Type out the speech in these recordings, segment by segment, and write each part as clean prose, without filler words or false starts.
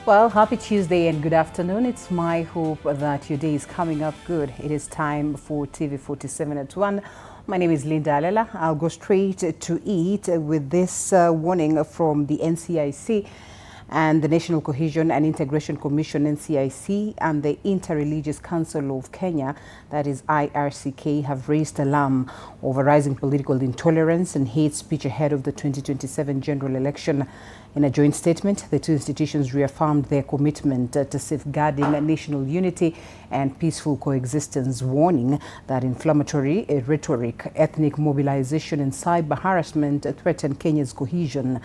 Well, happy Tuesday and good afternoon. It's my hope that your day is coming up good. It is time for TV47 at 1. My name is Alela. I'll go straight to it with this warning from the NCIC and the National Cohesion and Integration Commission, NCIC, and the Interreligious Council of Kenya, that is IRCK, have raised alarm over rising political intolerance and hate speech ahead of the 2027 general election. In a joint statement, the two institutions reaffirmed their commitment to safeguarding national unity and peaceful coexistence, warning that inflammatory rhetoric, ethnic mobilization, and cyber harassment threaten Kenya's cohesion.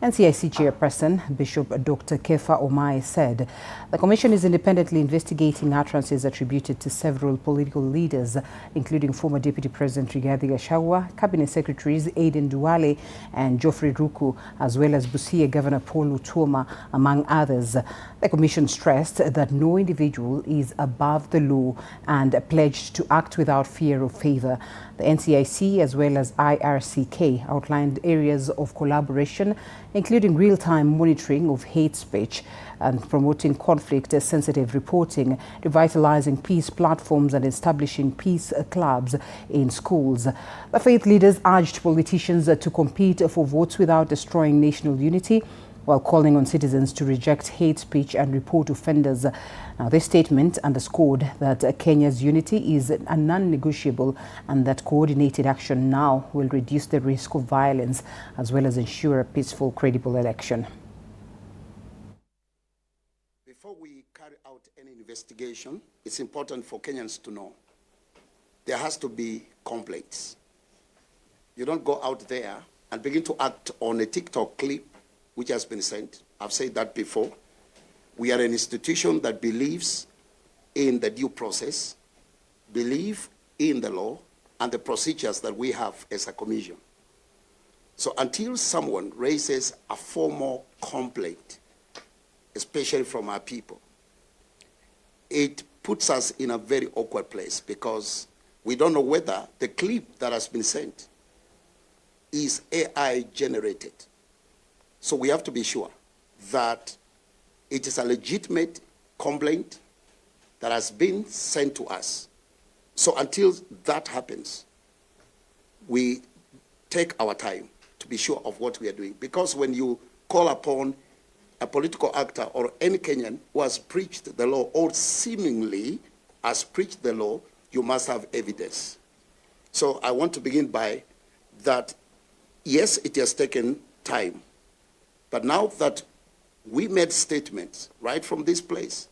NCIC Chairperson Bishop Dr. Kefa Omai said the Commission is independently investigating utterances attributed to several political leaders, including former Deputy President Rigathi Gachagua, Cabinet Secretaries Aden Duale and Geoffrey Ruku, as well as Busia Governor Paul Otuoma, among others. The Commission stressed that no individual is above the law and pledged to act without fear of favor. The NCIC as well as IRCK outlined areas of collaboration, including real-time monitoring of hate speech and promoting conflict-sensitive reporting, revitalizing peace platforms and establishing peace clubs in schools. The faith leaders urged politicians to compete for votes without destroying national unity, while calling on citizens to reject hate speech and report offenders. Now, this statement underscored that Kenya's unity is a non-negotiable and that coordinated action now will reduce the risk of violence as well as ensure a peaceful, credible election. Before we carry out any investigation, it's important for Kenyans to know there has to be complaints. You don't go out there and begin to act on a TikTok clip which has been sent. I've said that before. We are an institution that believes in the due process, believe in the law and the procedures that we have as a commission. So until someone raises a formal complaint, especially from our people, it puts us in a very awkward place because we don't know whether the clip that has been sent is AI generated. So we have to be sure that it is a legitimate complaint that has been sent to us. So until that happens, we take our time to be sure of what we are doing. Because when you call upon a political actor or any Kenyan who has preached the law or seemingly has preached the law, you must have evidence. So I want to begin by that, yes, it has taken time. But now that we made statements right from this place,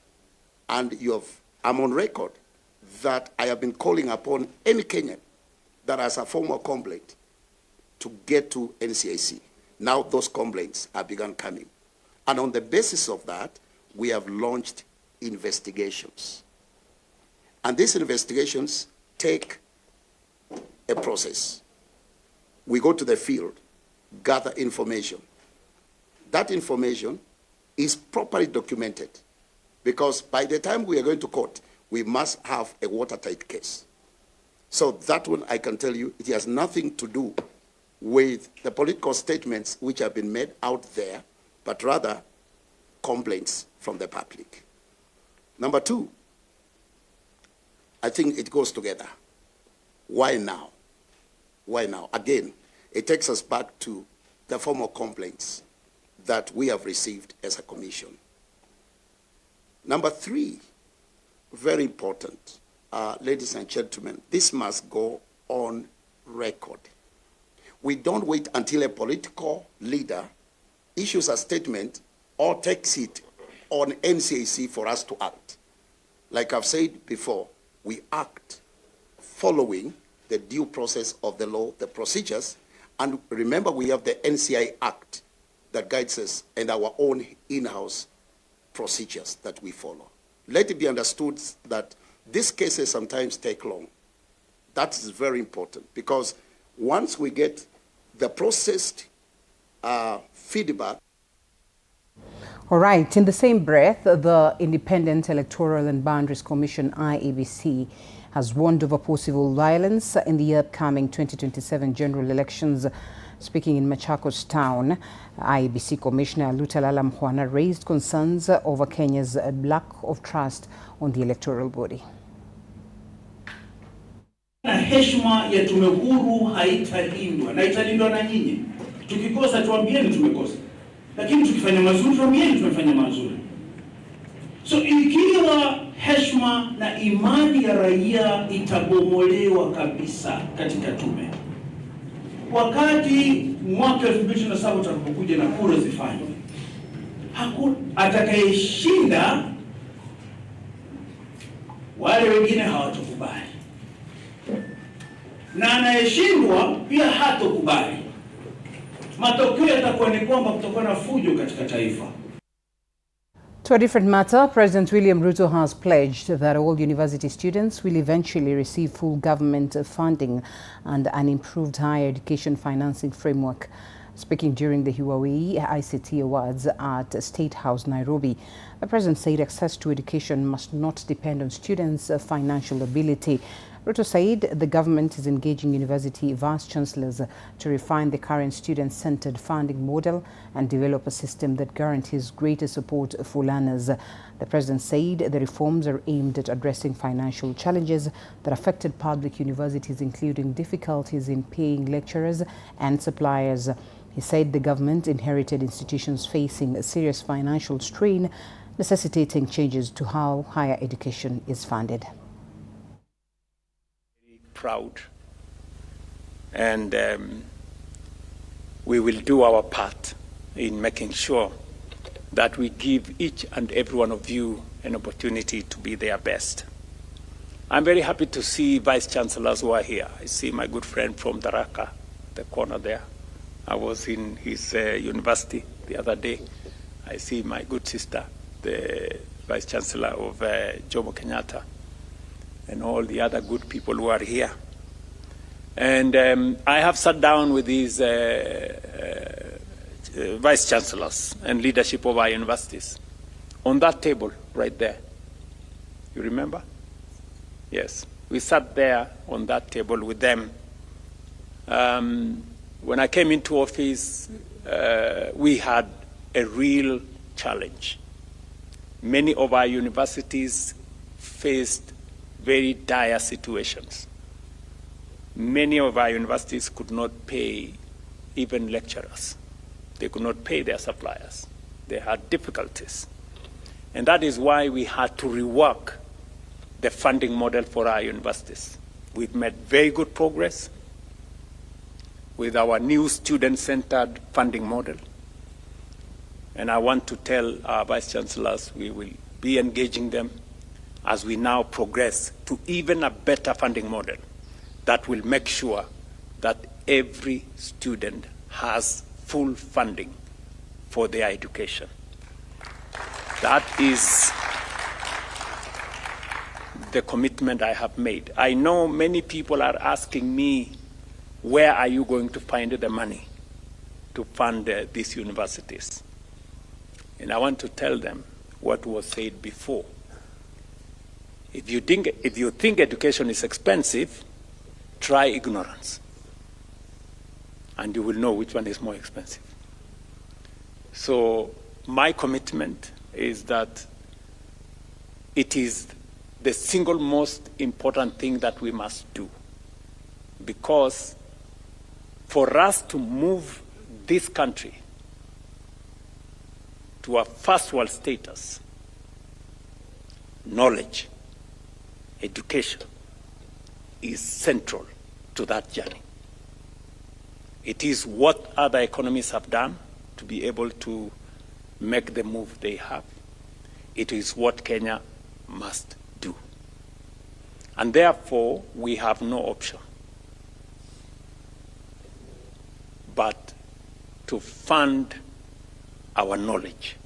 and I'm on record that I have been calling upon any Kenyan that has a formal complaint to get to NCIC. Now those complaints have begun coming. And on the basis of that, we have launched investigations. And these investigations take a process. We go to the field, gather information. That information is properly documented because by the time we are going to court, we must have a watertight case. So that one, I can tell you, it has nothing to do with the political statements which have been made out there, but rather complaints from the public. Number two, I think it goes together. Why now? Why now? Again, it takes us back to the formal complaints that we have received as a commission. Number three, very important, ladies and gentlemen, this must go on record. We don't wait until a political leader issues a statement or takes it on NCIC for us to act. Like I've said before, we act following the due process of the law, the procedures, and remember we have the NCI Act that guides us and our own in-house procedures that we follow. Let it be understood that these cases sometimes take long. That is very important because once we get the processed feedback. All right, in the same breath, the Independent Electoral and Boundaries Commission, IEBC, has warned over possible violence in the upcoming 2027 general elections. Speaking in Machakos town, IEBC Commissioner Alela raised concerns over Kenya's lack of trust on the electoral body. Na heshima ya tume huru haitalindwa na italindwa na nyinyi. Tukikosa tuambieni tumekosa. Lakini tukifanya mazuri tuambieni tumefanya mazuri. So ikiwa heshima na imani ya raia itabomolewa kabisa katika tume, wakati mwaka 2027 tutakapokuja na kura zifanywe, hakuna atakayeshinda, wale wengine hawatokubali, na anayeshindwa pia hatokubali. Matokeo yatakuwa ni kwamba kutakuwa na fujo katika taifa. To a different matter, President William Ruto has pledged that all university students will eventually receive full government funding and an improved higher education financing framework. Speaking during the Huawei ICT Awards at State House, Nairobi, the President said access to education must not depend on students' financial ability. Ruto said the government is engaging university vice-chancellors to refine the current student-centered funding model and develop a system that guarantees greater support for learners. The President said the reforms are aimed at addressing financial challenges that affected public universities, including difficulties in paying lecturers and suppliers. He said the government inherited institutions facing a serious financial strain, necessitating changes to how higher education is funded. Proud, and we will do our part in making sure that we give each and every one of you an opportunity to be their best. I'm very happy to see vice chancellors who are here. I see my good friend from Daraka, the corner there. I was in his university the other day. I see my good sister, the vice chancellor of Jomo Kenyatta, and all the other good people who are here. And I have sat down with these vice chancellors and leadership of our universities on that table right there. You remember? Yes. We sat there on that table with them. When I came into office, we had a real challenge. Many of our universities faced very dire situations. Many of our universities could not pay even lecturers. They could not pay their suppliers. They had difficulties. And that is why we had to rework the funding model for our universities. We've made very good progress with our new student-centered funding model. And I want to tell our vice chancellors we will be engaging them as we now progress to even a better funding model that will make sure that every student has full funding for their education. That is the commitment I have made. I know many people are asking me, where are you going to find the money to fund these universities? And I want to tell them what was said before. If you think education is expensive, try ignorance, and you will know which one is more expensive. So my commitment is that it is the single most important thing that we must do, because for us to move this country to a first world status, knowledge, education is central to that journey. It is what other economies have done to be able to make the move they have. It is what Kenya must do. And therefore, we have no option but to fund our knowledge,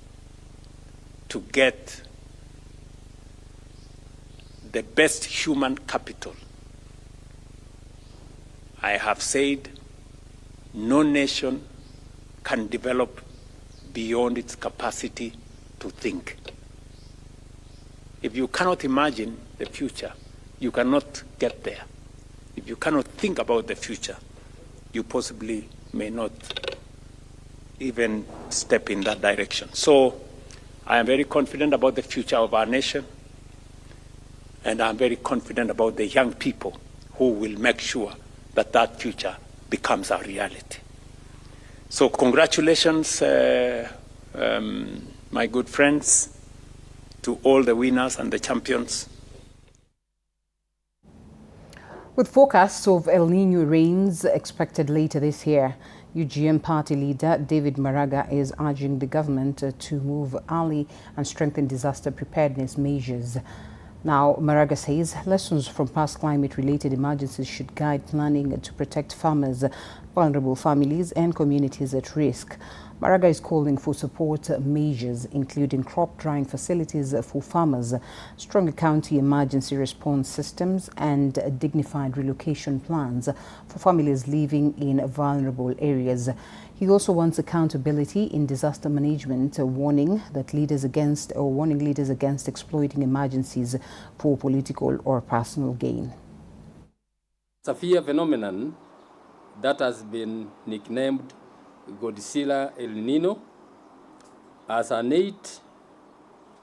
to get the best human capital. I have said no nation can develop beyond its capacity to think. If you cannot imagine the future, you cannot get there. If you cannot think about the future, you possibly may not even step in that direction. So I am very confident about the future of our nation, and I'm very confident about the young people who will make sure that that future becomes our reality. So congratulations, my good friends, to all the winners and the champions. With forecasts of El Nino rains expected later this year, UGM party leader David Maraga is urging the government to move early and strengthen disaster preparedness measures. Now, Maraga says lessons from past climate-related emergencies should guide planning to protect farmers, vulnerable families and communities at risk. Maraga is calling for support measures, including crop drying facilities for farmers, stronger county emergency response systems, and dignified relocation plans for families living in vulnerable areas. He also wants accountability in disaster management, warning leaders against exploiting emergencies for political or personal gain. It's a fear phenomenon that has been nicknamed Godzilla El Nino as an 8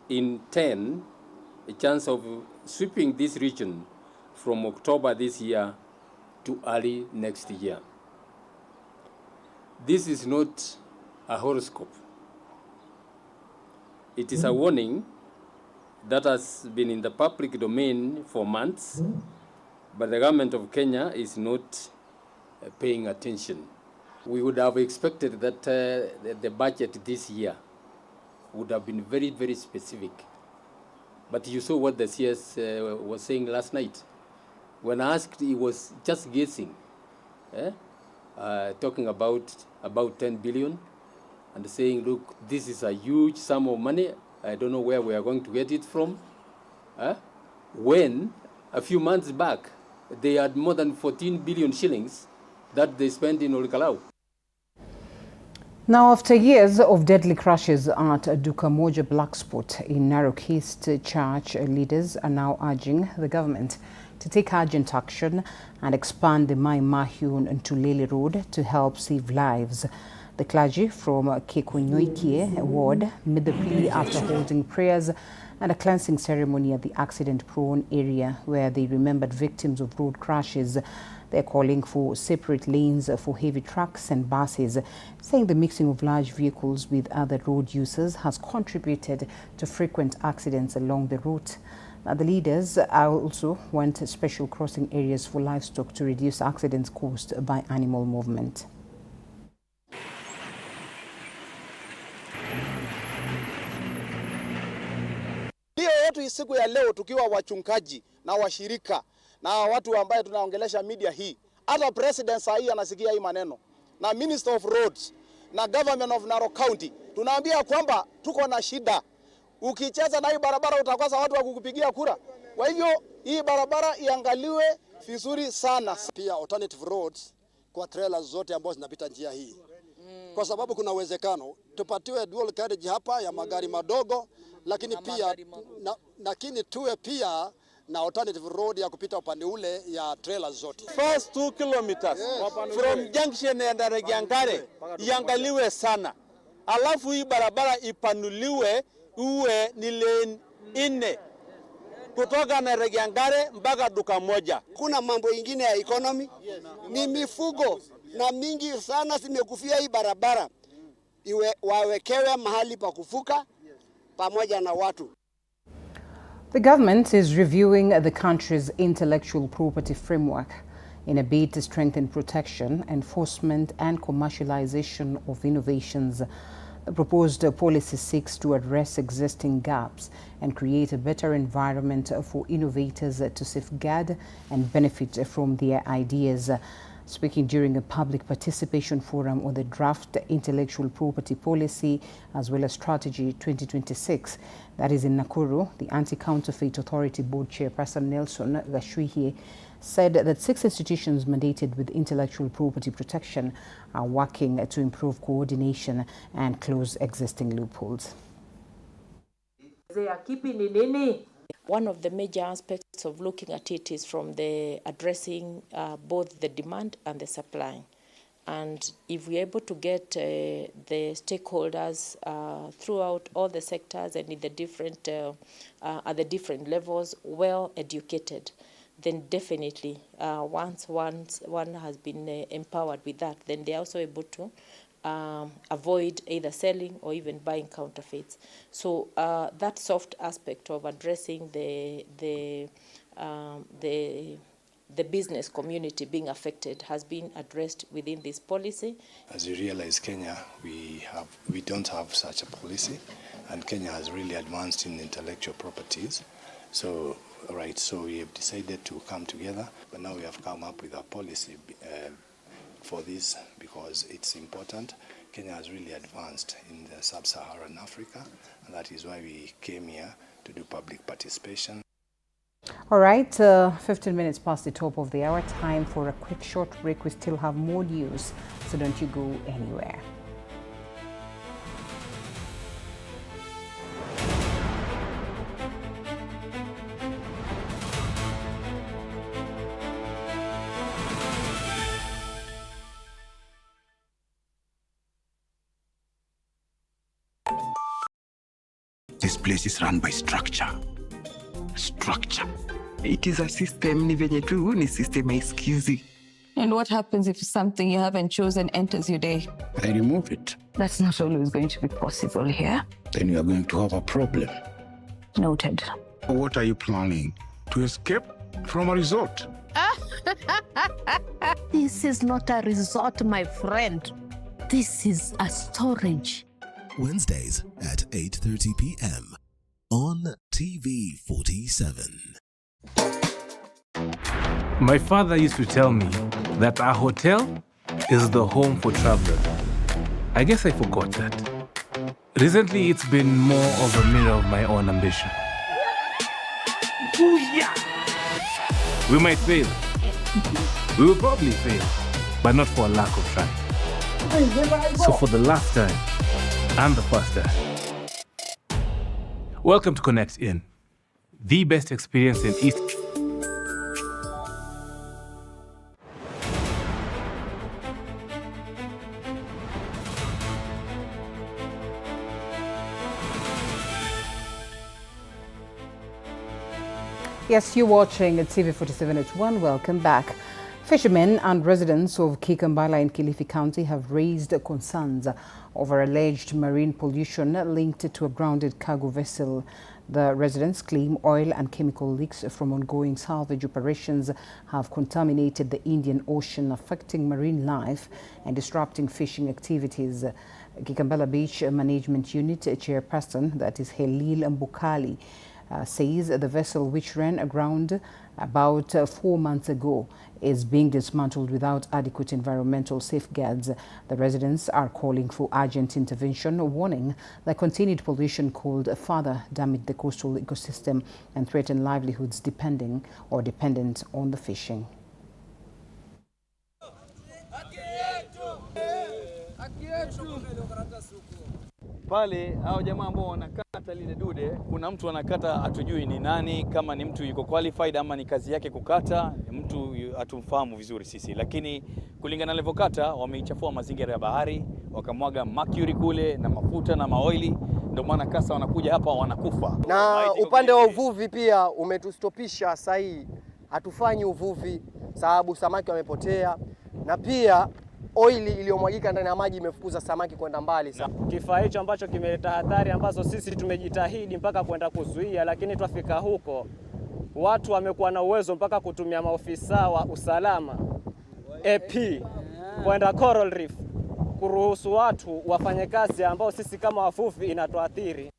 in 10 a chance of sweeping this region from October this year to early next year. This is not a horoscope. It is a warning that has been in the public domain for months, but the government of Kenya is not paying attention. We would have expected that the budget this year would have been very, very specific. But you saw what the CS was saying last night. When asked, he was just guessing, talking about 10 billion and saying, look, this is a huge sum of money. I don't know where we are going to get it from. When, a few months back, they had more than 14 billion shillings that they spent in Olikalau. Now, after years of deadly crashes at Duka Moja Black Spot in Narok East, church leaders are now urging the government to take urgent action and expand the Mai Mahiun and Tulele Road to help save lives. The clergy from Kekunyoikie ward made the plea after holding prayers and a cleansing ceremony at the accident-prone area where they remembered victims of road crashes. They're calling for separate lanes for heavy trucks and buses, saying the mixing of large vehicles with other road users has contributed to frequent accidents along the route. Now, the leaders also want special crossing areas for livestock to reduce accidents caused by animal movement. Hiyo yetu siku ya leo tukiwa wachungaji na washirika na watu ambaye tunaongelesha media hii, hata president saa hii anasikia hii maneno, na Minister of Roads na Government of Narok County, tunaambia kwamba tuko na shida. Ukicheza na hii barabara utakosa watu wa kukupigia kura. Kwa hivyo hii barabara iangaliwe vizuri sana. Pia alternative roads kwa trailers zote ambazo zinapita njia hii. Kwa sababu kuna uwezekano tupatiwe dual carriage hapa ya magari madogo, lakini pia lakini tuwe pia na alternative road ya kupita upande ule ya trailers zote. First 2 kilometers from junction ya Regiangare iangaliwe sana. Alafu hii barabara ipanuliwe uwe ni lane 4 kutoka na Regiangare mpaka Duka Moja. Kuna mambo ingine ya economy, ni mifugo na mingi sana zimekufia hii barabara. Wawekewe mahali pa kufuka pamoja na watu. The government is reviewing the country's intellectual property framework in a bid to strengthen protection, enforcement and commercialization of innovations. The proposed policy seeks to address existing gaps and create a better environment for innovators to safeguard and benefit from their ideas. Speaking during a public participation forum on the draft intellectual property policy as well as strategy 2026, that is in Nakuru, the Anti-Counterfeit Authority Board Chairperson Nelson Gashuihie said that 6 institutions mandated with intellectual property protection are working to improve coordination and close existing loopholes. One of the major aspects of looking at it is from the addressing both the demand and the supply. And if we're able to get the stakeholders throughout all the sectors and in the different, at the different levels, well educated, then definitely once one has been empowered with that, then they're also able to avoid either selling or even buying counterfeits. So that soft aspect of addressing the business community being affected has been addressed within this policy. As you realize, Kenya, we don't have such a policy, and Kenya has really advanced in intellectual properties. So we have decided to come together, but now we have come up with a policy for this because it's important. Kenya has really advanced in the sub-Saharan Africa, and that is why we came here to do public participation. All right, 15 minutes past the top of the hour. Time for a quick short break. We still have more news, so don't you go anywhere. This place is run by structure. It is a system, ni venye tu ni system haisikizi. And what happens if something you haven't chosen enters your day? I remove it. That's not always going to be possible here. Then you are going to have a problem. Noted. What are you planning? To escape from a resort? This is not a resort, my friend. This is a storage. Wednesdays at 8:30 p.m. on TV47. My father used to tell me that our hotel is the home for travelers. I guess I forgot that. Recently, it's been more of a mirror of my own ambition. We might fail. We will probably fail, but not for a lack of trying. So for the last time, and the first time, welcome to Connect In, the best experience in East. Yes, you're watching at TV47 at 1. Welcome back. Fishermen and residents of Kikambala in Kilifi County have raised concerns over alleged marine pollution linked to a grounded cargo vessel. The residents claim oil and chemical leaks from ongoing salvage operations have contaminated the Indian Ocean, affecting marine life and disrupting fishing activities. Kikambala Beach Management Unit chairperson, that is Helil Mbukali, says the vessel, which ran aground about 4 months ago, is being dismantled without adequate environmental safeguards. The residents are calling for urgent intervention, warning that continued pollution could further damage the coastal ecosystem and threaten livelihoods dependent on the fishing. Pale hao jamaa ambao wanakata lile dude, kuna mtu anakata, hatujui ni nani, kama ni mtu yuko qualified ama ni kazi yake kukata, mtu hatumfahamu vizuri sisi, lakini kulingana na alivyokata wameichafua mazingira ya bahari, wakamwaga mercury kule na mafuta na maoili, ndio maana kasa wanakuja hapa wanakufa. Na upande wa uvuvi pia umetustopisha sahi, hatufanyi uvuvi sababu samaki wamepotea, na pia oili iliyomwagika ndani ya maji imefukuza samaki kwenda mbali sana. Kifaa hicho ambacho kimeleta hatari ambazo sisi tumejitahidi mpaka kwenda kuzuia, lakini twafika huko watu wamekuwa na uwezo mpaka kutumia maofisa wa usalama AP kwenda Coral Reef kuruhusu watu wafanye kazi ambao sisi kama wavuvi inatuathiri.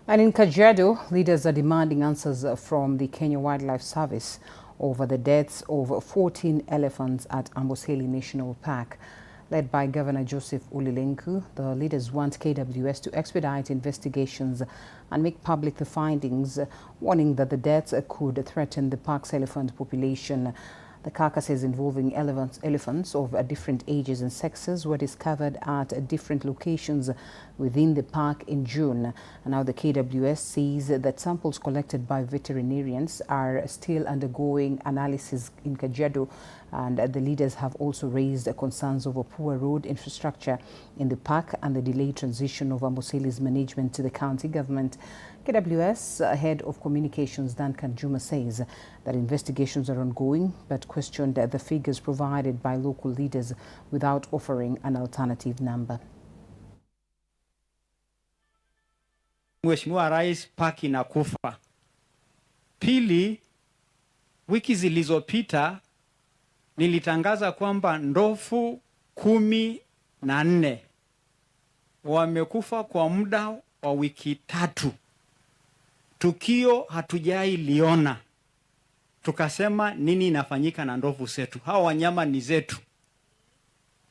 And in Kajiado, leaders are demanding answers from the Kenya Wildlife Service over the deaths of 14 elephants at Amboseli National Park. Led by Governor Joseph Ulilenku, the leaders want KWS to expedite investigations and make public the findings, warning that the deaths could threaten the park's elephant population. The carcasses involving elephants of different ages and sexes were discovered at different locations within the park in June. And now the KWS says that samples collected by veterinarians are still undergoing analysis in Kajiado, and the leaders have also raised concerns over poor road infrastructure in the park and the delayed transition of Amboseli's management to the county government. KWS head of communications Duncan Juma says that investigations are ongoing, but questioned the figures provided by local leaders without offering an alternative number. Mheshimiwa Rais, paki na kufa. Pili, wiki zilizopita nilitangaza kwamba ndovu 14 wamekufa kwa muda wa wiki 3. Tukio hatujai liona. Tukasema nini inafanyika na ndovu zetu? Hawa wanyama ni zetu.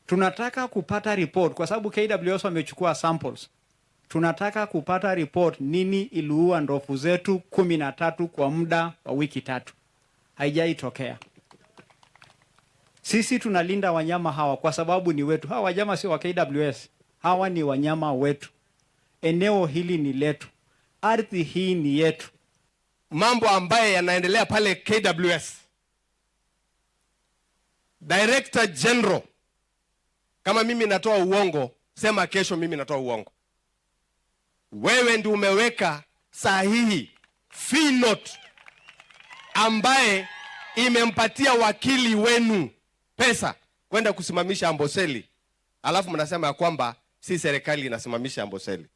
Tunataka kupata report kwa sababu KWS wamechukua samples. Tunataka kupata report nini iliua ndovu zetu 13 kwa muda wa wiki 3. Haijai tokea. Sisi tunalinda wanyama hawa kwa sababu ni wetu. Hawa wanyama si wa KWS. Hawa ni wanyama wetu. Eneo hili ni letu. Ardhi hii ni yetu. Mambo ambaye yanaendelea pale KWS. Director General, kama mimi natoa uongo, sema kesho mimi natoa uongo. Wewe ndio umeweka sahihi fee note ambaye imempatia wakili wenu pesa kwenda kusimamisha Amboseli. Alafu mnasema ya kwamba si serikali inasimamisha Amboseli.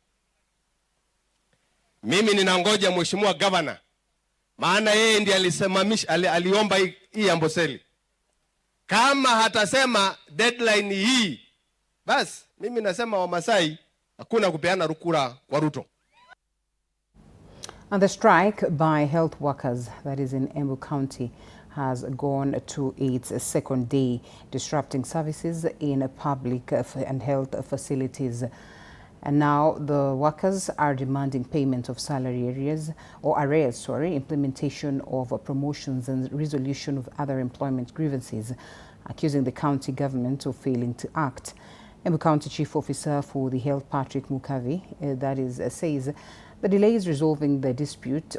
Mimi ninangoja Mheshimiwa Governor, maana yeye ndiye alisimamisha, aliomba hii Amboseli. Kama hatasema deadline hii, basi mimi nasema Wamasai hakuna kupeana rukura kwa Ruto. And the strike by health workers that is in Embu County has gone to its second day, disrupting services in public and health facilities. And now the workers are demanding payment of salary arrears, implementation of promotions and resolution of other employment grievances, accusing the county government of failing to act. Embu County Chief Officer for the Health, Patrick Mukavi, says the delays resolving the dispute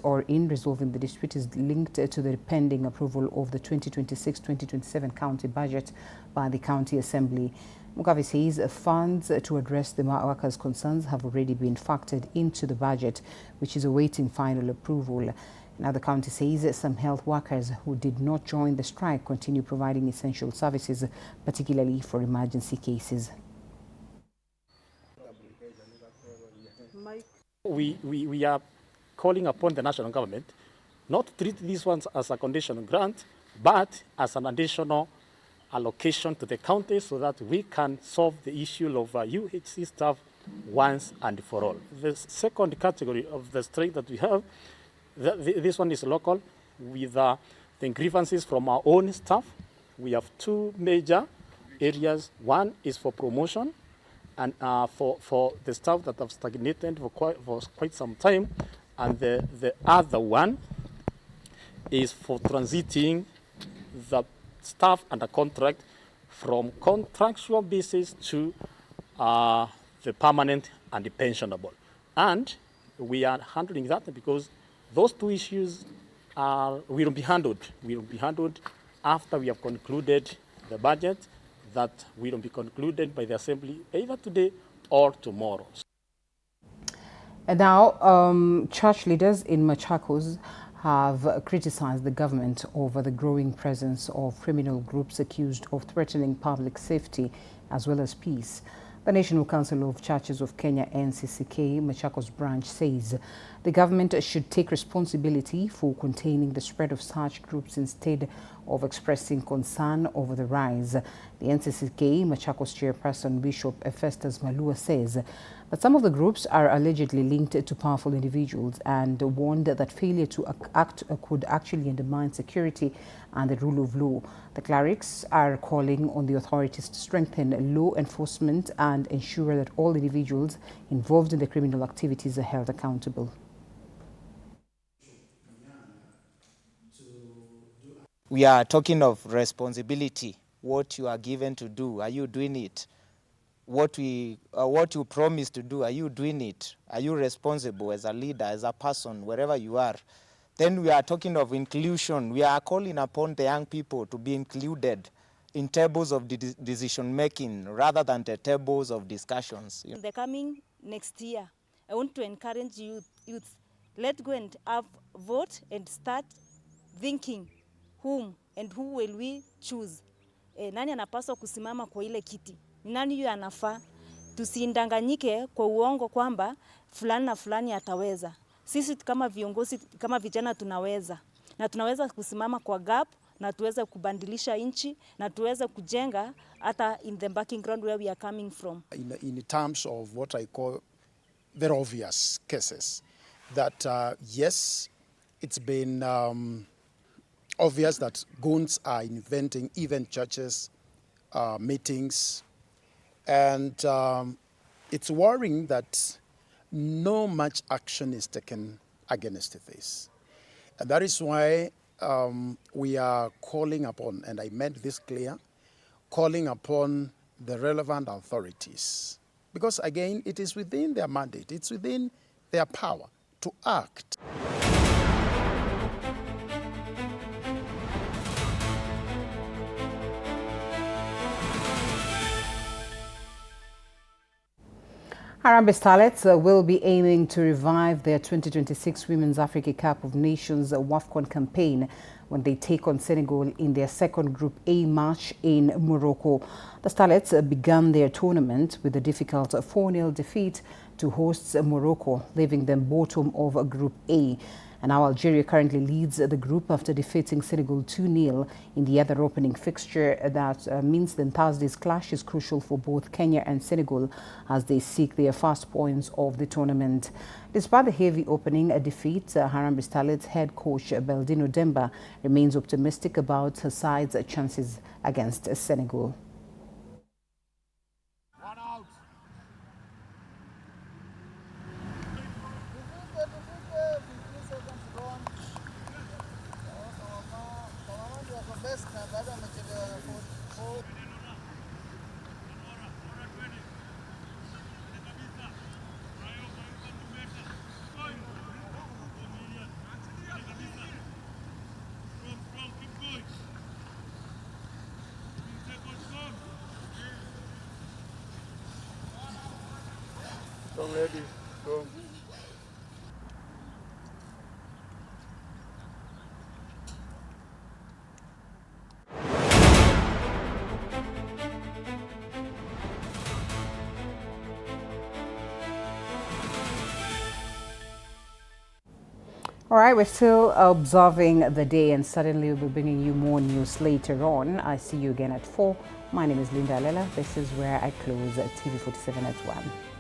is linked to the pending approval of the 2026-2027 county budget by the County Assembly. Mukavi says funds to address the workers' concerns have already been factored into the budget, which is awaiting final approval. Now the county says some health workers who did not join the strike continue providing essential services, particularly for emergency cases. We are calling upon the national government not to treat these ones as a conditional grant, but as an additional allocation to the county so that we can solve the issue of UHC staff once and for all. The second category of the strike that we have, this one is local with the grievances from our own staff. We have two major areas. One is for promotion and for the staff that have stagnated for quite some time. And the other one is for transiting the staff under contract from contractual basis to the permanent and the pensionable. And we are handling that because those two issues will be handled. Will be handled after we have concluded the budget that will be concluded by the Assembly either today or tomorrow. And now, church leaders in Machakos have criticized the government over the growing presence of criminal groups accused of threatening public safety as well as peace. The National Council of Churches of Kenya, NCIC, Machakos branch says the government should take responsibility for containing the spread of such groups instead of expressing concern over the rise. The NCIC Machakos chairperson Bishop Festus Malua says that some of the groups are allegedly linked to powerful individuals and warned that failure to act could actually undermine security and the rule of law. The clerics are calling on the authorities to strengthen law enforcement and ensure that all individuals involved in the criminal activities are held accountable. we are talking of responsibility. What you are given to do, are you doing it? What you promise to do, are you doing it? Are you responsible as a leader, as a person, wherever you are? Then we are talking of inclusion. We are calling upon the young people to be included in tables of decision making rather than the tables of discussions. In the coming next year, I want to encourage youth. Let's go and have vote and start thinking whom and who will we choose. Nani anapaswa kusimama kwa ile kiti? Nani yu anafaa? Tusindanganyike kwa uongo kwamba fulani na fulani ataweza. Sisi kama viongozi, kama vijana tunaweza. Na tunaweza kusimama kwa gap, na tuweze kubandilisha nchi, na tuweze kujenga hata in the backing ground where we are coming from. In terms of what I call very obvious cases, that yes, it's been obvious that goons are inventing even churches, meetings, and it's worrying that no much action is taken against this. And that is why we are calling upon, and I made this clear, calling upon the relevant authorities. Because again, it is within their mandate, it's within their power to act. Harambee Starlets will be aiming to revive their 2026 Women's Africa Cup of Nations WAFCON campaign when they take on Senegal in their second Group A match in Morocco. The Starlets began their tournament with a difficult 4-0 defeat to hosts Morocco, leaving them bottom of Group A. And now Algeria currently leads the group after defeating Senegal 2-0 in the other opening fixture. That means then Thursday's clash is crucial for both Kenya and Senegal as they seek their first points of the tournament. Despite the heavy opening defeat, Harambee Starlets head coach Beldino Demba remains optimistic about her side's chances against Senegal. Go, ladies, go. All right, we're still observing the day, and suddenly we'll be bringing you more news later on. I see you again at 4. My name is Linda Alela. This is where I close TV47 at 1.